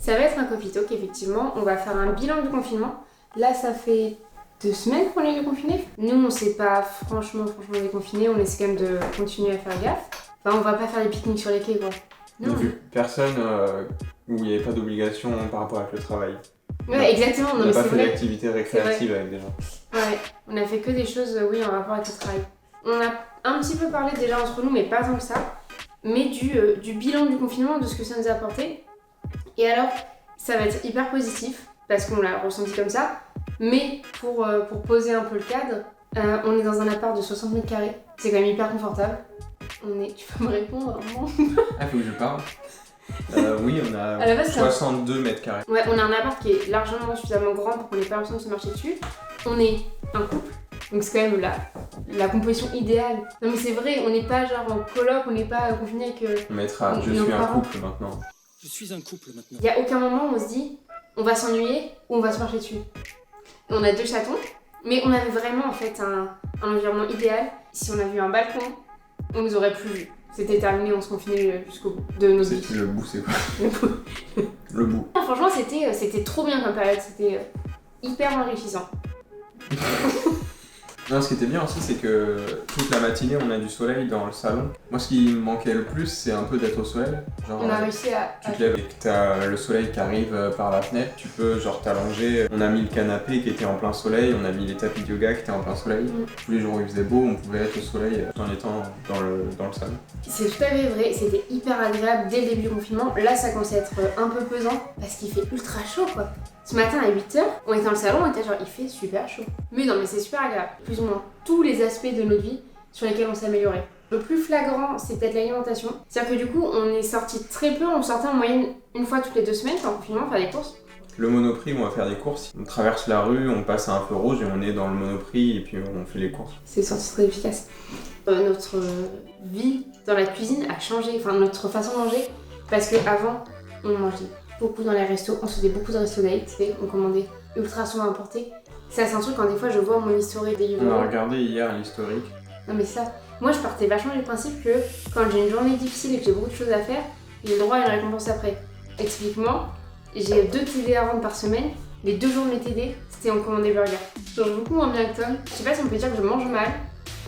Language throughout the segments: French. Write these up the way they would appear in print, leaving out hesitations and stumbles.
Ça va être un coffee talk, effectivement. On va faire un bilan du confinement. Là, ça fait 2 semaines qu'on est déconfinés. Nous, on s'est pas franchement déconfinés. On essaie quand même de continuer à faire gaffe. Enfin, on va pas faire des pique-niques sur les quais, quoi. Non. Vu personne où il n'y avait pas d'obligation par rapport avec le travail. Ouais, exactement. On n'a pas fait d'activité récréative avec des gens. Ouais, on a fait que des choses, oui, en rapport avec le travail. On a un petit peu parlé déjà entre nous, mais pas tant que ça. Mais du bilan du confinement, de ce que ça nous a apporté. Et alors, ça va être hyper positif, parce qu'on l'a ressenti comme ça. Mais pour poser un peu le cadre, on est dans un appart de 60 mètres carrés. C'est quand même hyper confortable. Tu peux me répondre, vraiment? Ah, faut que je parle? Oui, on a base, 62 mètres carrés. Ouais, on a un appart qui est largement suffisamment grand pour qu'on n'ait pas l'impression de se marcher dessus. On est un couple, donc c'est quand même la composition idéale. Non mais c'est vrai, on n'est pas genre en coloc, on n'est pas confiné avec... On mettra je suis un couple maintenant. Je suis un couple maintenant. Il n'y a aucun moment où on se dit on va s'ennuyer ou on va se marcher dessus. On a 2 chatons, mais on avait vraiment en fait un environnement idéal. Si on avait eu un balcon, on nous aurait plus vu. C'était terminé, on se confinait jusqu'au bout de nos vies. Le bout, c'est quoi? Le bout. Non, franchement, c'était trop bien comme période, c'était hyper enrichissant. Non, ce qui était bien aussi, c'est que toute la matinée, on a du soleil dans le salon. Moi, ce qui me manquait le plus, c'est un peu d'être au soleil. Genre, on a réussi à... Tu te lèves et que t'as le soleil qui arrive par la fenêtre, tu peux genre t'allonger. On a mis le canapé qui était en plein soleil, on a mis les tapis de yoga qui étaient en plein soleil. Tous les jours où il faisait beau, on pouvait être au soleil tout en étant dans le salon. C'est tout à fait vrai, c'était hyper agréable dès le début du confinement. Là, ça commence à être un peu pesant parce qu'il fait ultra chaud, quoi. Ce matin à 8h, on était dans le salon, on était genre il fait super chaud. Mais non, mais c'est super agréable. Plus ou moins tous les aspects de notre vie sur lesquels on s'est amélioré. Le plus flagrant, c'est peut-être l'alimentation. C'est-à-dire que du coup, on est sorti très peu, on sortait en moyenne une fois toutes les 2 semaines en confinement faire des courses. Le Monoprix, on va faire des courses. On traverse la rue, on passe à un feu rouge et on est dans le Monoprix et puis on fait les courses. C'est sorti très efficace. Notre vie dans la cuisine a changé, enfin notre façon de manger, parce qu'avant, on mangeait beaucoup dans les restos, on se faisait beaucoup de resto date, on commandait ultra souvent importé. Ça, c'est un truc quand des fois je vois mon historique des livres. On a regardé hier l'historique. Non mais ça, moi je partais vachement du principe que quand j'ai une journée difficile et que j'ai beaucoup de choses à faire, j'ai le droit à une récompense après. Et typiquement, j'ai 2 TD à rendre par semaine, les 2 jours de mes TD, c'était on commandait burger. Je mange beaucoup moins bien que Tom. Je sais pas si on peut dire que je mange mal.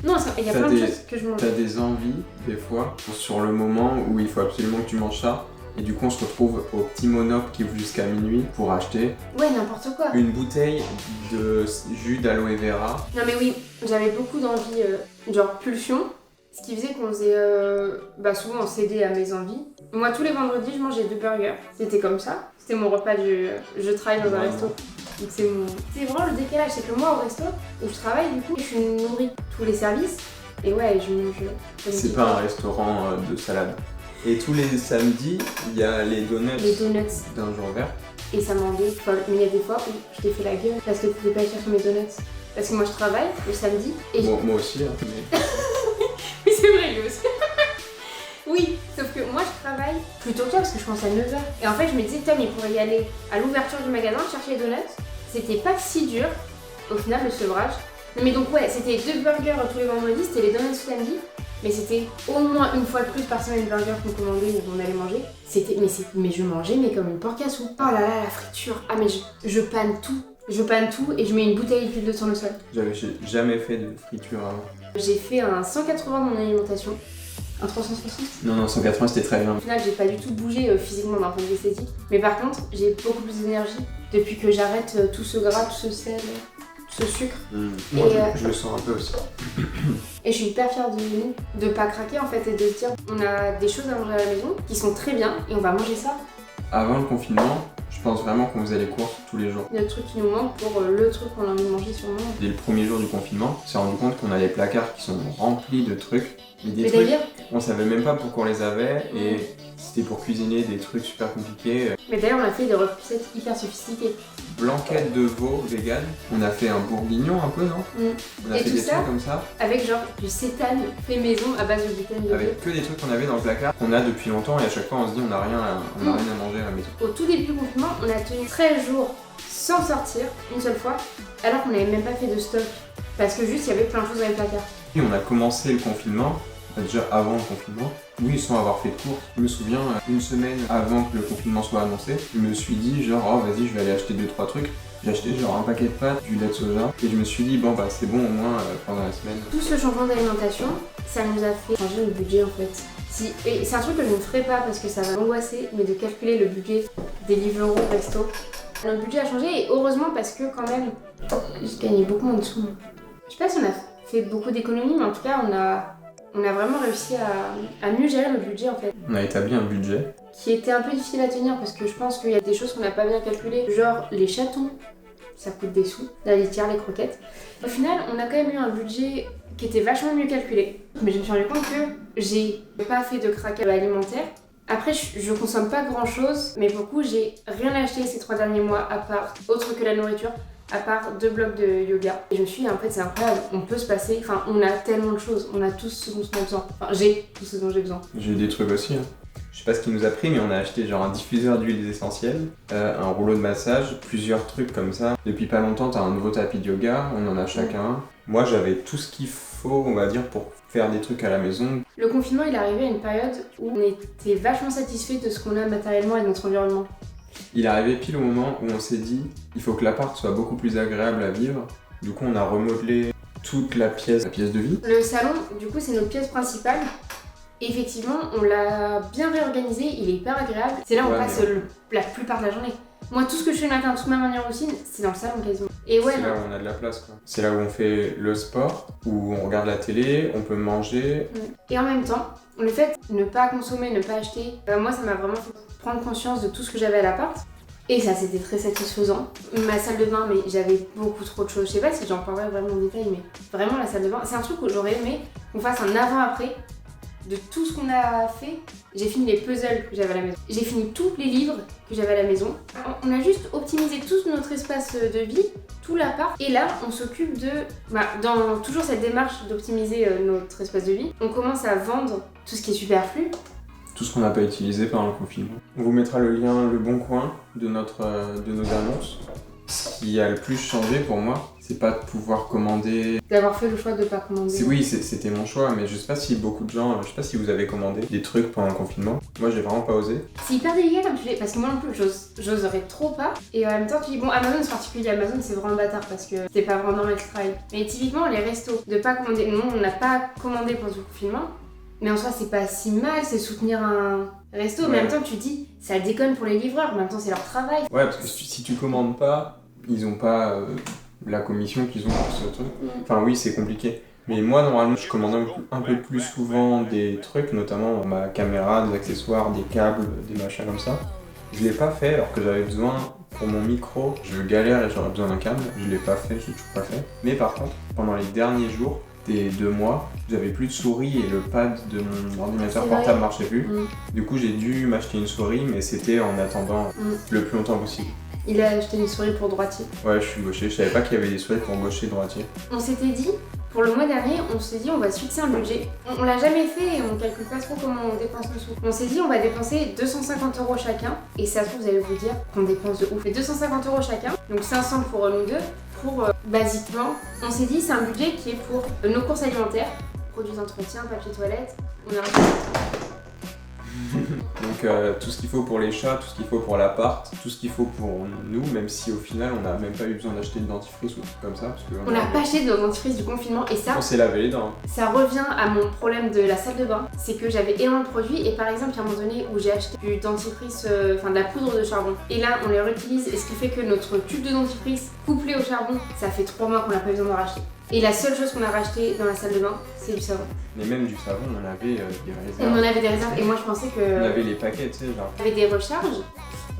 Non, il y a plein de choses que je mange. T'as des envies, des fois, sur le moment où il faut absolument que tu manges ça. Et du coup, on se retrouve au petit Monop qui ouvre jusqu'à minuit pour acheter. Ouais, n'importe quoi. Une bouteille de jus d'aloe vera. Non mais oui, j'avais beaucoup d'envie, genre pulsion. Ce qui faisait qu'on faisait souvent on cédait à mes envies. Moi, tous les vendredis, je mangeais 2 burgers. C'était comme ça. C'était mon repas je travaille dans un resto. Donc c'est vraiment le décalage. C'est que moi, au resto, où je travaille, du coup, je suis nourrie tous les services. Et ouais, je mange... C'est pas un restaurant de salade. Et tous les samedis, il y a les donuts d'un jour vert. Et ça m'embête, mais il y a des fois où je t'ai fait la gueule parce que tu n'étais pas allé chercher mes donuts. Parce que moi je travaille le samedi et moi aussi, hein, mais... Oui, c'est vrai, lui aussi. Oui, sauf que moi je travaille plutôt tard parce que je commence à 9h. Et en fait, je me disais, Tom, il pourrait y aller à l'ouverture du magasin chercher les donuts. C'était pas si dur, au final, le sevrage. Mais donc, ouais, c'était 2 burgers tous les vendredis, c'était les donuts le samedi. Mais c'était au moins une fois de plus par semaine burger qu'on commandait ou qu'on allait manger. Mais je mangeais mais comme une porc à sou. Oh là là, la friture. Ah mais je panne tout. Je panne tout et je mets une bouteille d'huile de sur le sol. J'avais jamais fait de friture avant. J'ai fait un 180 dans mon alimentation. Un 360. Non, 180 c'était très bien. Au final, j'ai pas du tout bougé physiquement d'un point de vue esthétique. Mais par contre, j'ai beaucoup plus d'énergie depuis que j'arrête tout ce gras, tout ce sel. Ce sucre. Moi, je le sens un peu aussi. Et je suis hyper fière de nous, de pas craquer en fait et de se dire on a des choses à manger à la maison qui sont très bien et on va manger ça. Avant le confinement, je pense vraiment qu'on faisait les courses tous les jours. Il y a le truc qui nous manque pour le truc qu'on a envie de manger sur le moment. Dès le premier jour du confinement, on s'est rendu compte qu'on a des placards qui sont remplis de trucs. Mais d'ailleurs, on savait même pas pourquoi on les avait et c'était pour cuisiner des trucs super compliqués. Mais d'ailleurs, on a fait des recettes hyper sophistiquées. Blanquette de veau vegan. On a fait un bourguignon un peu, non? On a et fait tout des ça, trucs comme ça. avec genre du sétane fait maison à base de gluten de avec que des trucs qu'on avait dans le placard, qu'on a depuis longtemps et à chaque fois on se dit on a rien à manger à la maison. Au tout début du confinement, on a tenu 13 jours sans sortir une seule fois, alors qu'on n'avait même pas fait de stock. Parce que juste il y avait plein de choses dans les placards. Et on a commencé le confinement déjà avant le confinement. Oui, sans avoir fait de courses. Je me souviens, une semaine avant que le confinement soit annoncé, je me suis dit genre, oh vas-y, je vais aller acheter 2-3 trucs. J'ai acheté genre un paquet de pâtes, du lait de soja, et je me suis dit, bon bah c'est bon au moins pendant la semaine. Tout ce changement d'alimentation, ça nous a fait changer le budget en fait. Et c'est un truc que je ne ferai pas parce que ça va m'angoisser, mais de calculer le budget des livres au resto. Notre budget a changé et heureusement parce que quand même, j'ai gagné beaucoup moins de sous. Je sais pas si on a fait beaucoup d'économies, mais en tout cas on a vraiment réussi à mieux gérer le budget en fait. On a établi un budget. Qui était un peu difficile à tenir parce que je pense qu'il y a des choses qu'on n'a pas bien calculées, genre les chatons, ça coûte des sous, la litière, les croquettes. Au final, on a quand même eu un budget qui était vachement mieux calculé. Mais je me suis rendu compte que j'ai pas fait de craquage alimentaire. Après, je consomme pas grand chose, mais pour le coup, j'ai rien acheté ces 3 derniers mois à part, autre que la nourriture, à part 2 blocs de yoga. Et je me suis dit, en fait, c'est incroyable, on peut se passer, enfin, on a tellement de choses, on a tout ce dont on a besoin. Enfin, j'ai tout ce dont j'ai besoin. J'ai eu des trucs aussi, hein. Je sais pas ce qu'il nous a pris, mais on a acheté genre un diffuseur d'huiles essentielles, un rouleau de massage, plusieurs trucs comme ça. Depuis pas longtemps, t'as un nouveau tapis de yoga, on en a chacun un. Moi, j'avais tout ce qu'il faut, on va dire, pour faire des trucs à la maison. Le confinement, il est arrivé à une période où on était vachement satisfait de ce qu'on a matériellement et de notre environnement. Il est arrivé pile au moment où on s'est dit, il faut que l'appart soit beaucoup plus agréable à vivre. Du coup, on a remodelé toute la pièce de vie. Le salon, du coup, c'est notre pièce principale. Effectivement, on l'a bien réorganisé, il est hyper agréable. C'est là où on passe la plupart de la journée. Moi, tout ce que je fais le matin, toute ma manière routine, c'est dans le salon quasiment. Et ouais, c'est là où on a de la place, quoi. C'est là où on fait le sport, où on regarde la télé, on peut manger. Et en même temps, le fait de ne pas consommer, ne pas acheter, moi, ça m'a vraiment fait prendre conscience de tout ce que j'avais à l'appart. Et ça, c'était très satisfaisant. Ma salle de bain, mais j'avais beaucoup trop de choses. Je sais pas si j'en parlerai vraiment en détail, mais vraiment la salle de bain, c'est un truc où j'aurais aimé qu'on fasse un avant-après. De tout ce qu'on a fait, j'ai fini les puzzles que j'avais à la maison. J'ai fini tous les livres que j'avais à la maison. On a juste optimisé tout notre espace de vie, tout l'appart. Et là, on s'occupe de... dans toujours cette démarche d'optimiser notre espace de vie, on commence à vendre tout ce qui est superflu. Tout ce qu'on n'a pas utilisé pendant le confinement. On vous mettra le lien Le Bon Coin de nos annonces. Ce qui a le plus changé pour moi, c'est pas de pouvoir commander... D'avoir fait le choix de pas commander. Oui, c'était mon choix, mais je sais pas si beaucoup de gens... Je sais pas si vous avez commandé des trucs pendant le confinement. Moi, j'ai vraiment pas osé. C'est hyper délicat comme tu dis, parce que moi non plus, j'oserais trop pas. Et en même temps, tu dis, bon, Amazon c'est particulier, Amazon c'est vraiment bâtard parce que c'est pas vraiment normal le travail. Mais typiquement, les restos, de pas commander... Nous, on n'a pas commandé pendant le confinement, mais en soi, c'est pas si mal, c'est soutenir un resto. Mais en même temps, tu dis, ça déconne pour les livreurs, en même temps, c'est leur travail. Ouais, parce que si tu commandes pas, ils ont pas la commission qu'ils ont pour ce truc. Enfin, oui, c'est compliqué. Mais moi, normalement, je commande un peu plus souvent des trucs, notamment ma caméra, des accessoires, des câbles, des machins comme ça. Je l'ai pas fait alors que j'avais besoin pour mon micro. Je galère et j'aurais besoin d'un câble. Je l'ai pas fait, je l'ai toujours pas fait. Mais par contre, pendant les derniers jours, des 2 mois, j'avais plus de souris et le pad de mon ordinateur portable marchait plus. Du coup, j'ai dû m'acheter une souris, mais c'était en attendant le plus longtemps possible. Il a acheté une souris pour droitier. Ouais, je suis gaucher. Je savais pas qu'il y avait des souris pour gaucher et droitier. On s'était dit, pour le mois dernier, on s'est dit on va se fixer un budget. On l'a jamais fait et on calcule pas trop comment on dépense nos sous. On s'est dit on va dépenser 250 € chacun. Et ça se trouve, vous allez vous dire qu'on dépense de ouf. Mais 250 € chacun, donc 500 pour nous deux. Pour basiquement, on s'est dit c'est un budget qui est pour nos courses alimentaires, produits d'entretien, papier toilette. On a Donc tout ce qu'il faut pour les chats, tout ce qu'il faut pour l'appart, tout ce qu'il faut pour nous, même si au final on n'a même pas eu besoin d'acheter de dentifrice ou trucs comme ça. Parce que on n'a pas acheté de dentifrice du confinement et ça... On s'est lavé les dents. Ça revient à mon problème de la salle de bain, c'est que j'avais énormément de produits et par exemple il y a un moment donné où j'ai acheté du dentifrice, de la poudre de charbon. Et là on les réutilise et ce qui fait que notre tube de dentifrice couplé au charbon, ça fait 3 mois qu'on n'a pas besoin d'en racheter. Et la seule chose qu'on a racheté dans la salle de bain, c'est du savon. Mais même du savon, on avait des réserves. On en avait des réserves et moi je pensais que... On avait les paquets, tu sais, genre. On avait des recharges,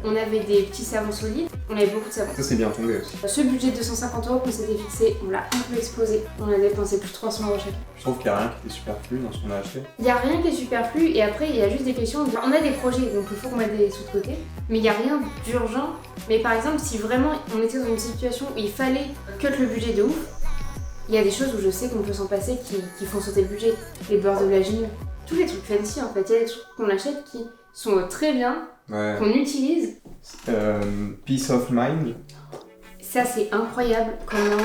on avait des petits savons solides, on avait beaucoup de savon. Ça c'est bien tombé aussi. Ce budget de 250 € qu'on s'était fixé, on l'a un peu explosé. On a dépensé plus de 300 € chacun. Je trouve qu'il n'y a rien qui était superflu dans ce qu'on a acheté. Il n'y a rien qui est superflu et après il y a juste des questions. On a des projets donc il faut qu'on mette des sous de côté. Mais il n'y a rien d'urgent. Mais par exemple, si vraiment on était dans une situation où il fallait cut le budget de ouf, il y a des choses où je sais qu'on peut s'en passer qui font sauter le budget. Les beurres de vagine, tous les trucs fancy en fait. Il y a des trucs qu'on achète qui sont très bien, qu'on utilise. Peace of mind. Ça c'est incroyable comment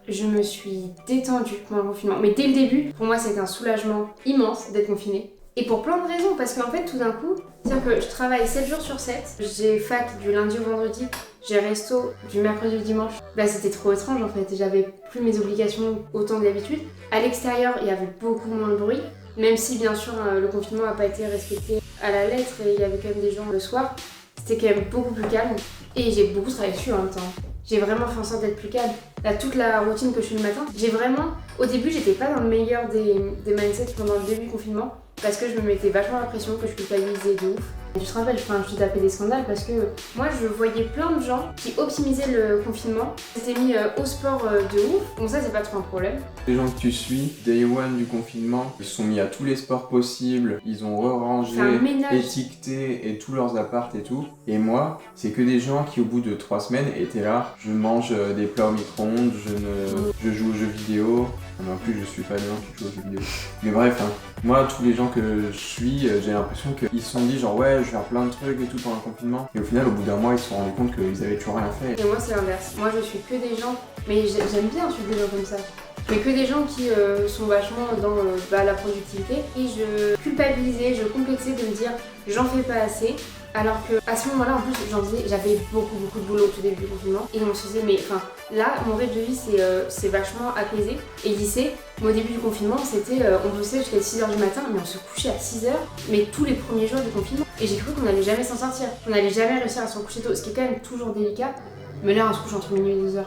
je me suis détendue pendant le confinement. Mais dès le début, pour moi, c'était un soulagement immense d'être confinée. Et pour plein de raisons, parce qu'en fait, tout d'un coup, c'est-à-dire que je travaille 7 jours sur 7, j'ai fac du lundi au vendredi, j'ai resto du mercredi au dimanche. Bah, c'était trop étrange en fait, j'avais plus mes obligations autant que d'habitude. À l'extérieur, il y avait beaucoup moins de bruit, même si bien sûr le confinement n'a pas été respecté à la lettre et il y avait quand même des gens le soir. C'était quand même beaucoup plus calme et j'ai beaucoup travaillé dessus en même temps. J'ai vraiment fait en sorte d'être plus calme. Là, toute la routine que je fais le matin, j'ai vraiment... Au début, j'étais pas dans le meilleur des mindsets pendant le début du confinement parce que je me mettais vachement la pression, que je culpabilisais de ouf. Tu te rappelles, je te tapais des scandales parce que moi, je voyais plein de gens qui optimisaient le confinement, s'étaient mis au sport de ouf. Bon, ça, c'est pas trop un problème. Les gens que tu suis, day one du confinement, ils se sont mis à tous les sports possibles, ils ont rangé, étiqueté et tous leurs apparts et tout. Et moi, c'est que des gens qui au bout de 3 semaines étaient là, je mange des plats au micro-ondes, je joue aux jeux vidéo. En plus, je suis pas des gens qui jouent aux jeux vidéo. Mais bref, hein, moi, tous les gens que je suis, j'ai l'impression qu'ils se sont dit genre ouais, je vais faire plein de trucs et tout pendant le confinement. Et au final, au bout d'un mois, ils se sont rendus compte qu'ils avaient toujours rien fait. Et moi, c'est l'inverse. Moi, je suis que des gens, mais j'aime bien suivre des gens comme ça. Mais que des gens qui sont vachement dans la productivité. Et je culpabilisais, je complexais de me dire j'en fais pas assez. Alors qu'à ce moment-là, en plus, j'avais beaucoup de boulot au tout début du confinement. Et on se disait, mais enfin, là, mon rythme de vie, c'est vachement apaisé. Et le lycée, moi, au début du confinement, c'était, on bossait jusqu'à 6h du matin, mais on se couchait à 6h, mais tous les premiers jours du confinement. Et j'ai cru qu'on n'allait jamais s'en sortir. On n'allait jamais réussir à se recoucher tôt, ce qui est quand même toujours délicat. Mais là, on se couche entre minuit et 2h.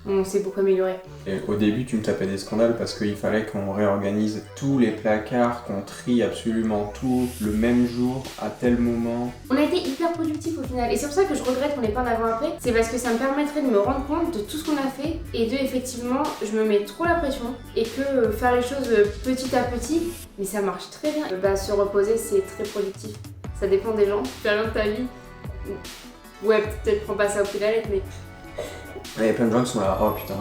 On s'est beaucoup amélioré. Et au début, tu me tapais des scandales parce qu'il fallait qu'on réorganise tous les placards, qu'on trie absolument tout le même jour, à tel moment. On a été hyper productifs au final. Et c'est pour ça que je regrette qu'on n'ait pas en avant-après. C'est parce que ça me permettrait de me rendre compte de tout ce qu'on a fait et de, effectivement, je me mets trop la pression et que faire les choses petit à petit, mais ça marche très bien. Se reposer, c'est très productif. Ça dépend des gens. Fais rien de ta vie. Ouais, peut-être prends pas ça au pied de la lettre, mais... Il y a plein de gens qui sont là, oh putain.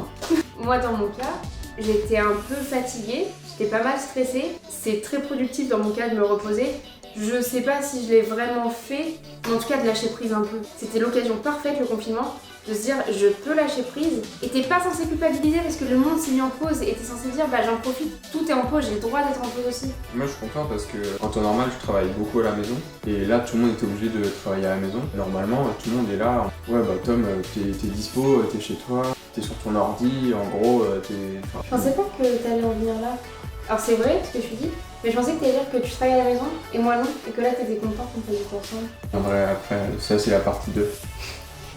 Moi, dans mon cas, j'étais un peu fatiguée, j'étais pas mal stressée. C'est très productif dans mon cas de me reposer. Je sais pas si je l'ai vraiment fait, mais en tout cas de lâcher prise un peu. C'était l'occasion parfaite, le confinement, de se dire je peux lâcher prise. Et t'es pas censé culpabiliser parce que le monde s'est mis en pause et t'es censé dire j'en profite, tout est en pause, j'ai le droit d'être en pause aussi. Moi je suis content parce que en temps normal je travaille beaucoup à la maison et là tout le monde était obligé de travailler à la maison. Normalement tout le monde est là, ouais Tom t'es dispo, t'es chez toi, t'es sur ton ordi, en gros t'es... Je pensais pas que t'allais en venir là. Alors c'est vrai ce que tu dis, mais je pensais que t'allais dire que tu travaillais à la maison et moi non, et que là t'étais content qu'on fasse tout ensemble. En vrai après ça c'est la partie 2.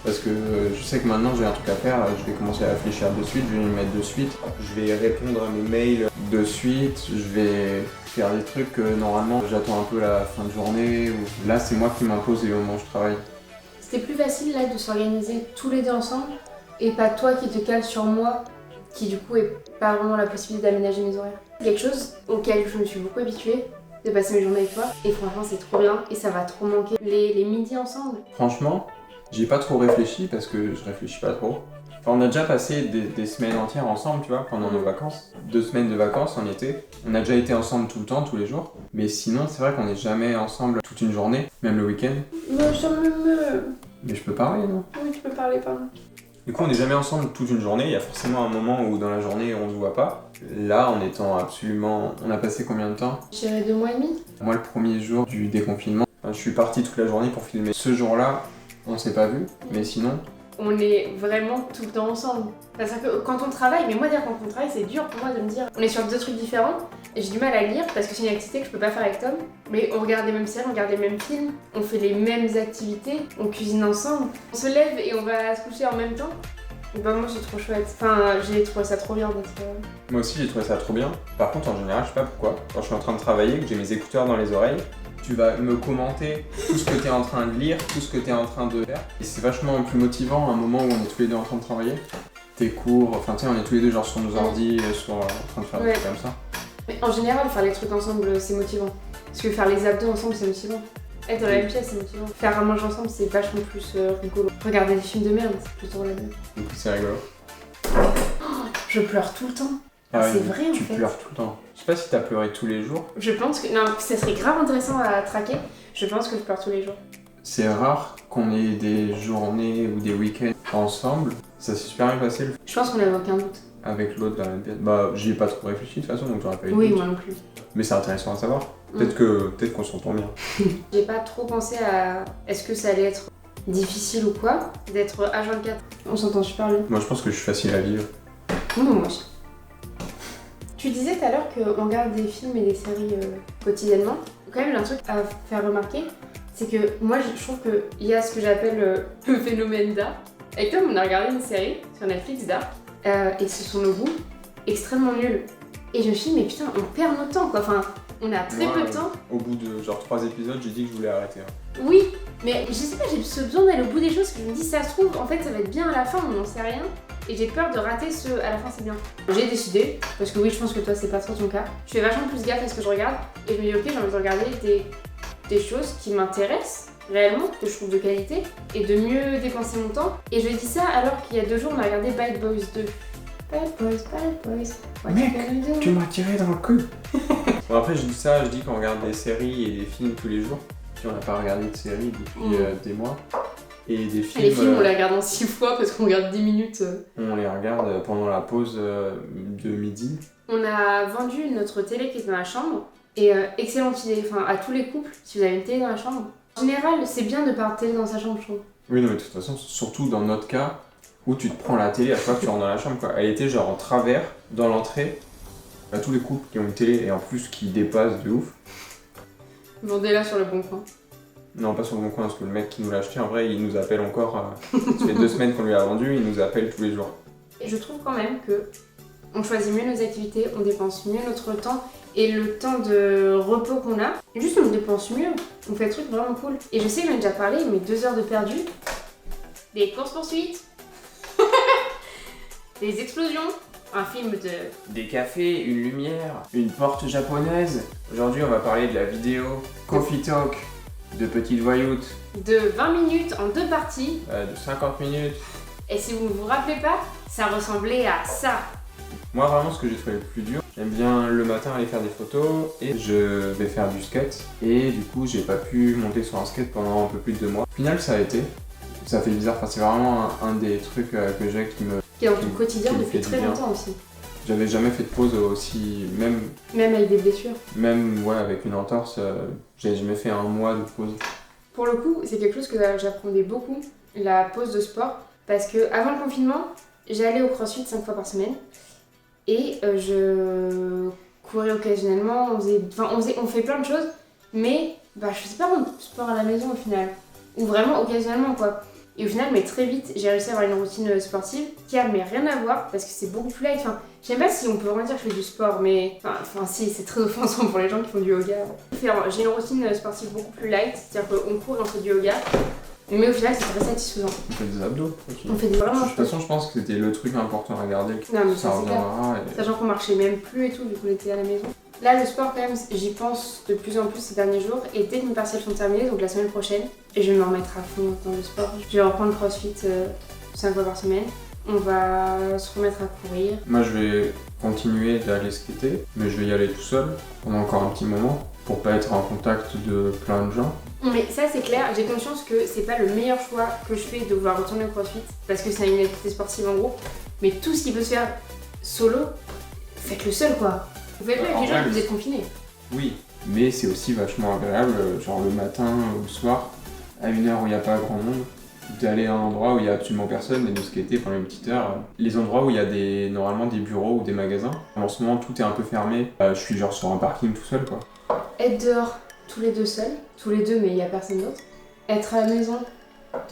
Parce que je sais que maintenant j'ai un truc à faire, je vais commencer à réfléchir de suite, je vais me mettre de suite, je vais répondre à mes mails de suite, je vais faire des trucs que normalement j'attends un peu la fin de journée, ou là c'est moi qui m'impose les moments où je travaille. C'était plus facile là de s'organiser tous les deux ensemble et pas toi qui te cales sur moi, qui du coup est pas vraiment la possibilité d'aménager mes horaires. C'est quelque chose auquel je me suis beaucoup habituée, de passer mes journées avec toi, et franchement c'est trop bien et ça va trop manquer les midis ensemble. Franchement, j'ai pas trop réfléchi parce que je réfléchis pas trop. Enfin, on a déjà passé des semaines entières ensemble, tu vois, pendant nos vacances. 2 semaines de vacances en été. On a déjà été ensemble tout le temps, tous les jours. Mais sinon, c'est vrai qu'on n'est jamais ensemble toute une journée, même le week-end. Mais je peux parler, non? Oui, tu peux parler, pardon. Du coup, on n'est jamais ensemble toute une journée. Il y a forcément un moment où dans la journée, on se voit pas. Là, en étant absolument... On a passé combien de temps? Je dirais 2 mois et demi. Moi, le premier jour du déconfinement, je suis parti toute la journée pour filmer. Ce jour-là, on s'est pas vu, mais sinon... On est vraiment tout le temps ensemble. C'est-à-dire que quand on travaille, mais moi dire quand on travaille, c'est dur pour moi de me dire on est sur 2 trucs différents et j'ai du mal à lire parce que c'est une activité que je peux pas faire avec Tom. Mais on regarde les mêmes séries, on regarde les mêmes films, on fait les mêmes activités, on cuisine ensemble, on se lève et on va se coucher en même temps. Et bah moi c'est trop chouette. Enfin j'ai trouvé ça trop bien d'être... Moi aussi j'ai trouvé ça trop bien. Par contre en général je sais pas pourquoi, quand je suis en train de travailler, que j'ai mes écouteurs dans les oreilles, tu vas me commenter tout ce que tu es en train de lire, tout ce que tu es en train de faire. Et c'est vachement plus motivant à un moment où on est tous les deux en train de travailler. Tes cours, enfin tu sais, on est tous les deux genre sur nos ordis, en train de faire des trucs comme ça. Mais en général, faire les trucs ensemble, c'est motivant. Parce que faire les abdos ensemble, c'est motivant. Être dans la même pièce, c'est motivant. Faire à manger ensemble, c'est vachement plus rigolo. Regarder des films de merde, c'est plutôt relevant. Du coup, c'est rigolo. Oh, je pleure tout le temps. Ah ouais, c'est vrai en fait. Tu pleures tout le temps. Je sais pas si t'as pleuré tous les jours. Je pense que... Non, ça serait grave intéressant à traquer. Je pense que je pleure tous les jours. C'est rare qu'on ait des journées ou des week-ends ensemble. Ça s'est super bien passé. Je pense qu'on n'avait aucun doute. avec l'autre de la même pièce. Bah, j'y ai pas trop réfléchi de toute façon, donc j'aurais pas eu de Oui, doute. moi non plus. Mais c'est intéressant à savoir. Peut-être qu'on s'entend bien. J'ai pas trop pensé à est-ce que ça allait être difficile ou quoi d'être H24. On s'entend super bien. Moi, je pense que je suis facile à vivre. Non, moi aussi. Tu disais tout à l'heure qu'on regarde des films et des séries quotidiennement. Quand même, un truc à faire remarquer, c'est que moi, je trouve qu'il y a ce que j'appelle le phénomène Dark. Avec Tom, on a regardé une série sur Netflix, Dark, et ce sont nos goûts extrêmement nuls. Et je me suis dit, mais putain, on perd notre temps, quoi. Enfin, on a très peu de temps. Au bout de genre 3 épisodes, j'ai dit que je voulais arrêter. Hein. Oui, mais je sais pas, j'ai ce besoin d'aller au bout des choses, que je me dis, ça se trouve, en fait, ça va être bien à la fin, on n'en sait rien. Et j'ai peur de rater ce à la fin c'est bien. J'ai décidé, parce que oui je pense que toi c'est pas trop ton cas, je fais vachement plus gaffe à ce que je regarde et je me dis ok j'ai envie de regarder des choses qui m'intéressent réellement, que je trouve de qualité et de mieux dépenser mon temps. Et je dis ça alors qu'il y a 2 jours on a regardé Bad Boys 2. Bad Boys, Mec, tu m'as tiré dans le cul. Bon après je dis ça, je dis qu'on regarde des séries et des films tous les jours. Puis on n'a pas regardé de séries depuis des mois. Et des films. Les films, on les regarde en 6 fois parce qu'on regarde 10 minutes. On les regarde pendant la pause de midi. On a vendu notre télé qui est dans la chambre. Et excellente idée, enfin à tous les couples, si vous avez une télé dans la chambre. En général, c'est bien de pas avoir de télé dans sa chambre, je trouve. Oui, non, mais de toute façon, surtout dans notre cas, où tu te prends la télé à chaque fois que tu rentres dans la chambre, quoi. Elle était genre en travers, dans l'entrée. À tous les couples qui ont une télé et en plus qui dépassent de ouf. Vendez-la sur le bon coin. Non, pas sur le bon coin, parce que le mec qui nous l'a acheté, en vrai, il nous appelle encore. Ça fait 2 semaines qu'on lui a vendu, il nous appelle tous les jours. Et je trouve quand même que on choisit mieux nos activités, on dépense mieux notre temps et le temps de repos qu'on a, juste on le dépense mieux. On fait des trucs vraiment cool. Et je sais que j'en ai déjà parlé, mais 2 heures de perdu, des courses-poursuites, des explosions, un film de... Des cafés, une lumière, une porte japonaise. Aujourd'hui, on va parler de la vidéo Coffee Talk. De petites voyoutes. De 20 minutes en 2 parties. De 50 minutes. Et si vous ne vous rappelez pas, ça ressemblait à ça. Moi vraiment ce que j'ai trouvé le plus dur, j'aime bien le matin aller faire des photos et je vais faire du skate. Et du coup j'ai pas pu monter sur un skate pendant un peu plus de 2 mois. Au final ça a été. Ça fait bizarre, enfin, c'est vraiment un des trucs que j'ai qui est dans ton quotidien qui me depuis fait très du bien. longtemps aussi. J'avais jamais fait de pause aussi, Même avec des blessures. Même ouais, avec une entorse, j'avais jamais fait 1 mois de pause. Pour le coup, c'est quelque chose que j'apprenais beaucoup, la pause de sport. Parce que avant le confinement, j'allais au CrossFit 5 fois par semaine. Et je courais occasionnellement, on fait plein de choses. Mais je sais pas mon sport à la maison au final. Ou vraiment occasionnellement quoi. Et au final, mais très vite, j'ai réussi à avoir une routine sportive qui a mais rien à voir parce que c'est beaucoup plus light. Enfin, je sais pas si on peut vraiment dire que je fais du sport, mais enfin si, c'est très offensant pour les gens qui font du yoga. J'ai une routine sportive beaucoup plus light, c'est-à-dire qu'on court et on fait du yoga. Mais au final, c'est très satisfaisant. On fait des abdos aussi. On fait des vraiment. De toute façon, je pense que c'était le truc important à garder. Non, mais ça reviendra. Sachant qu'on marchait même plus et tout, vu qu'on était à la maison. Là, le sport, quand même, j'y pense de plus en plus ces derniers jours. Et dès que mes partiels sont terminés, donc la semaine prochaine, je vais me remettre à fond dans le sport. Je vais reprendre le CrossFit 5 fois par semaine. On va se remettre à courir. Moi, je vais continuer d'aller skater, mais je vais y aller tout seul pendant encore un petit moment pour pas être en contact de plein de gens. Mais ça c'est clair, j'ai conscience que c'est pas le meilleur choix que je fais de vouloir retourner au CrossFit parce que c'est une activité sportive en groupe, mais tout ce qui peut se faire solo, faites-le seul quoi. Vous faites-le avec les gens que vous êtes confinés. Oui, mais c'est aussi vachement agréable, genre le matin ou le soir, à une heure où il n'y a pas grand monde, d'aller à un endroit où il n'y a absolument personne et de skater pendant une petite heure. Les endroits où il y a normalement des bureaux ou des magasins, en ce moment tout est un peu fermé, je suis genre sur un parking tout seul quoi. Être dehors tous les deux seuls, tous les deux mais il n'y a personne d'autre. Être à la maison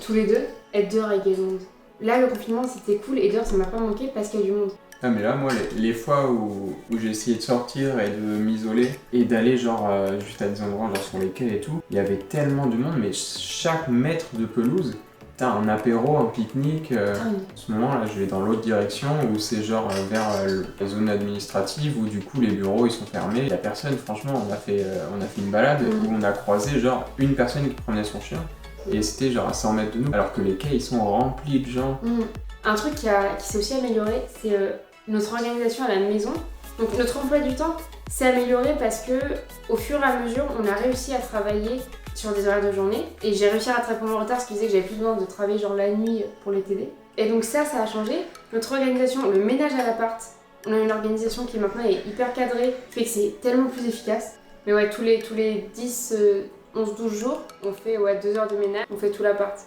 tous les deux, être dehors avec du monde. Là le confinement c'était cool et dehors ça m'a pas manqué parce qu'il y a du monde. Ah mais là moi les fois où j'ai essayé de sortir et de m'isoler et d'aller genre juste à des endroits genre sur les quais et tout, il y avait tellement de monde mais chaque mètre de pelouse, t'as un apéro, un pique-nique. En ce moment là je vais dans l'autre direction où c'est genre vers la zone administrative où du coup les bureaux ils sont fermés. Il y a personne, franchement on a fait une balade où on a croisé genre une personne qui promenait son chien et c'était genre à 100 mètres de nous alors que les quais ils sont remplis de gens. Un truc qui s'est aussi amélioré c'est notre organisation à la maison. Donc notre emploi du temps s'est amélioré parce que au fur et à mesure on a réussi à travailler sur des horaires de journée et j'ai réussi à rattraper mon retard ce qui faisait que j'avais plus besoin de travailler genre la nuit pour les TD. Et donc ça a changé. Notre organisation, le ménage à l'appart, on a une organisation qui maintenant est hyper cadrée, qui fait que c'est tellement plus efficace. Mais ouais, tous les 10, 11, 12 jours, on fait 2 heures de ménage, on fait tout l'appart.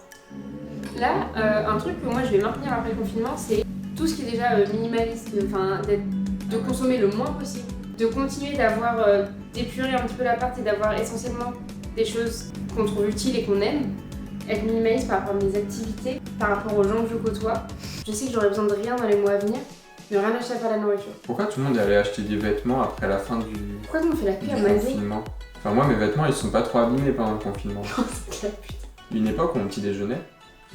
Là, un truc que moi je vais maintenir après le confinement, c'est tout ce qui est déjà minimaliste, de consommer le moins possible, de continuer d'épurer un petit peu l'appart et d'avoir essentiellement des choses qu'on trouve utiles et qu'on aime. Être minimaliste par rapport à mes activités, par rapport aux gens que je côtoie. Je sais que j'aurai besoin de rien dans les mois à venir, mais rien acheter à part la nourriture. Pourquoi tout le monde est allé acheter des vêtements après la fin du Pourquoi nous on fait la queue à Mazé? confinement? Enfin moi mes vêtements ils sont pas trop abîmés pendant le confinement. C'est clair, putain. Une époque où on petit déjeunait,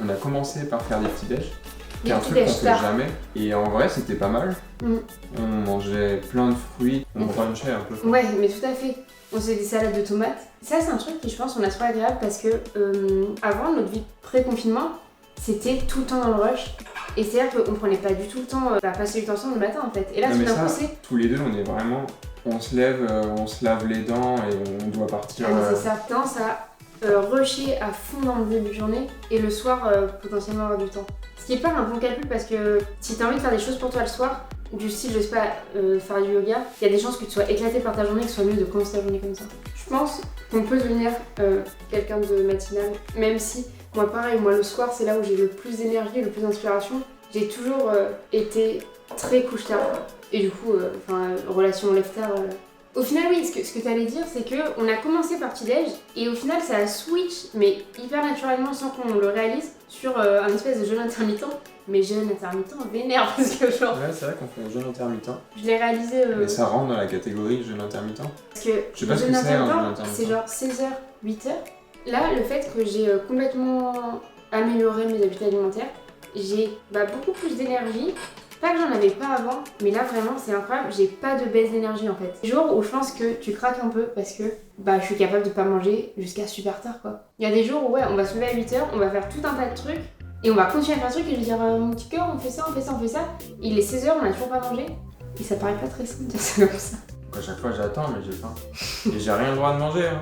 on a commencé par faire des petits déj. Des C'est un petits truc qu'on déj fait tard. jamais. Et en vrai c'était pas mal. Mm. On mangeait plein de fruits, on brunchait un peu. Ouais, mais tout à fait. On faisait des salades de tomates. Ça, c'est un truc qui, je pense, on a trouvé agréable parce que avant, notre vie pré-confinement, c'était tout le temps dans le rush. Et c'est-à-dire qu'on prenait pas du tout le temps à passer du temps ensemble le matin en fait. Et là, Non, tout mais d'un coup, ça, c'est. tous les deux on est vraiment... On se lève, on se lave les dents et on doit partir... Ah, mais c'est ça. Tendance à rusher à fond dans le début de journée et le soir, potentiellement avoir du temps. Ce qui est pas un bon calcul parce que si t'as envie de faire des choses pour toi le soir, du style, je sais pas, faire du yoga, il y a des chances que tu sois éclaté par ta journée, que ce soit mieux de commencer ta journée comme ça. Je pense qu'on peut devenir quelqu'un de matinal, même si, moi pareil, moi le soir c'est là où j'ai le plus d'énergie et le plus d'inspiration. J'ai toujours été très couche-tard, et du coup, relation lève-tard. Au final, oui, ce que tu allais dire, c'est qu'on a commencé par petit-déj, et au final ça a switch, mais hyper naturellement sans qu'on le réalise, sur un espèce de jeûne intermittent. Mais jeûne intermittent vénère parce que genre. Ouais, c'est vrai qu'on fait un jeûne intermittent. Je l'ai réalisé. Mais ça rentre dans la catégorie jeûne intermittent. Parce que Je sais pas le ce jeûne que c'est, un jeûne intermittent, intermittent. c'est genre 16h, 8h. Là, le fait que j'ai complètement amélioré mes habitudes alimentaires, j'ai beaucoup plus d'énergie. Pas que j'en avais pas avant, mais là vraiment c'est incroyable, j'ai pas de baisse d'énergie en fait. Des jours où je pense que tu craques un peu parce que je suis capable de pas manger jusqu'à super tard quoi. Il y a des jours où on va se lever à 8h, on va faire tout un tas de trucs et on va continuer à faire un truc et je vais dire mon petit cœur on fait ça, on fait ça, on fait ça. Il est 16h, on a toujours pas mangé et ça paraît pas très simple de dire ça comme ça. À chaque fois j'attends mais j'ai faim. Et j'ai rien le droit de manger. Hein.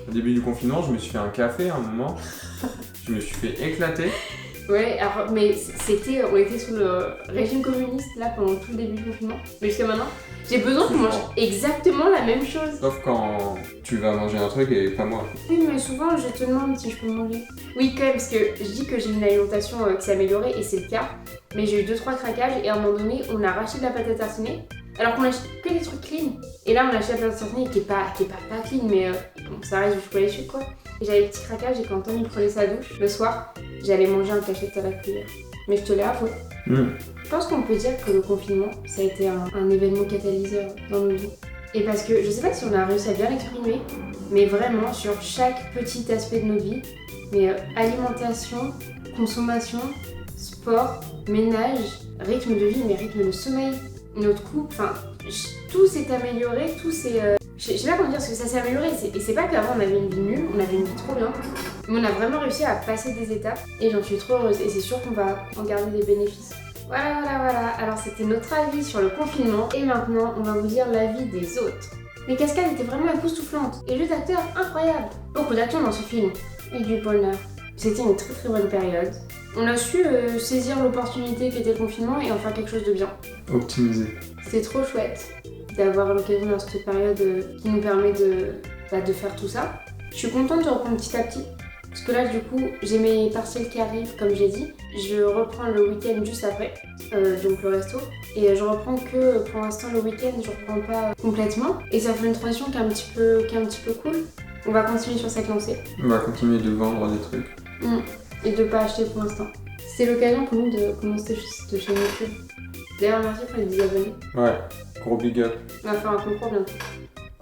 Au début du confinement je me suis fait un café à un moment, je me suis fait éclater. Ouais, alors, mais on était sous le régime communiste là pendant tout le début du confinement. Mais jusqu'à maintenant, j'ai besoin qu'on mange exactement la même chose. Sauf quand tu vas manger un truc et pas moi. Oui, mais souvent je te demande si je peux manger. Oui, quand même, parce que je dis que j'ai une alimentation qui s'est améliorée et c'est le cas. Mais j'ai eu 2-3 craquages et à un moment donné, on a racheté de la pâte à tartiner. Alors qu'on achète que des trucs clean. Et là, on a acheté la pâte à tartiner qui est pas clean, mais bon, ça reste du chocolat dessus quoi. Et j'avais des petits craquages et quand Tom il prenait sa douche, le soir, j'allais manger un cachette à la cuillère. Mais je te l'ai avoué. Je pense qu'on peut dire que le confinement, ça a été un événement catalyseur dans nos vies. Et parce que, je sais pas si on a réussi à bien l'exprimer, mais vraiment sur chaque petit aspect de notre vie, mais alimentation, consommation, sport, ménage, rythme de vie, mais rythme de sommeil, notre couple, tout s'est amélioré, tout s'est... Je sais pas comment dire, parce que ça s'est amélioré, et c'est pas qu'avant on avait une vie nulle, on avait une vie trop bien, mais on a vraiment réussi à passer des étapes, et j'en suis trop heureuse, et c'est sûr qu'on va en garder des bénéfices. Voilà, alors c'était notre avis sur le confinement, et maintenant on va vous dire l'avis des autres. Les cascades étaient vraiment époustouflantes, et jeux d'acteurs incroyables. Beaucoup d'action dans ce film, et du bonheur. C'était une très très bonne période. On a su saisir l'opportunité qu'était le confinement et en faire quelque chose de bien. Optimisé. C'était trop chouette d'avoir l'occasion dans cette période qui nous permet de faire tout ça. Je suis contente de reprendre petit à petit. Parce que là, du coup, j'ai mes partiels qui arrivent, comme j'ai dit. Je reprends le week-end juste après, donc le resto. Et je reprends que, pour l'instant, le week-end, je reprends pas complètement. Et ça fait une transition qui est un petit peu cool. On va continuer sur cette lancée. On va continuer de vendre des trucs. Et de pas acheter pour l'instant. C'est l'occasion pour nous de commencer cette chaîne YouTube. D'ailleurs, merci pour les 10 abonnés. Ouais, gros big up. On va faire un concours bientôt.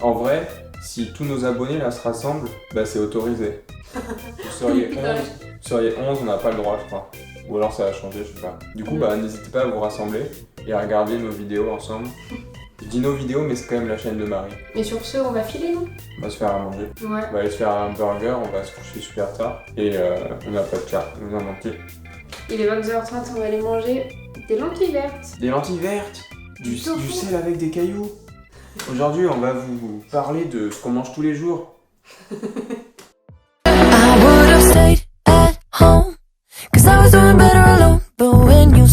En vrai, si tous nos abonnés là se rassemblent, c'est autorisé. Vous seriez 11, on n'a pas le droit, je crois. Ou alors ça va changer, je sais pas. Du coup, n'hésitez pas à vous rassembler et à regarder nos vidéos ensemble. Je dis nos vidéos, mais c'est quand même la chaîne de Marie. Et sur ce, on va filer, non? On va se faire à manger. Ouais. On va aller se faire un burger, on va se coucher super tard. Et on n'a pas de chat, on nous a manqué. Il est 22h30, on va aller manger des lentilles vertes. Des lentilles vertes, du sel avec des cailloux. Aujourd'hui, on va vous parler de ce qu'on mange tous les jours.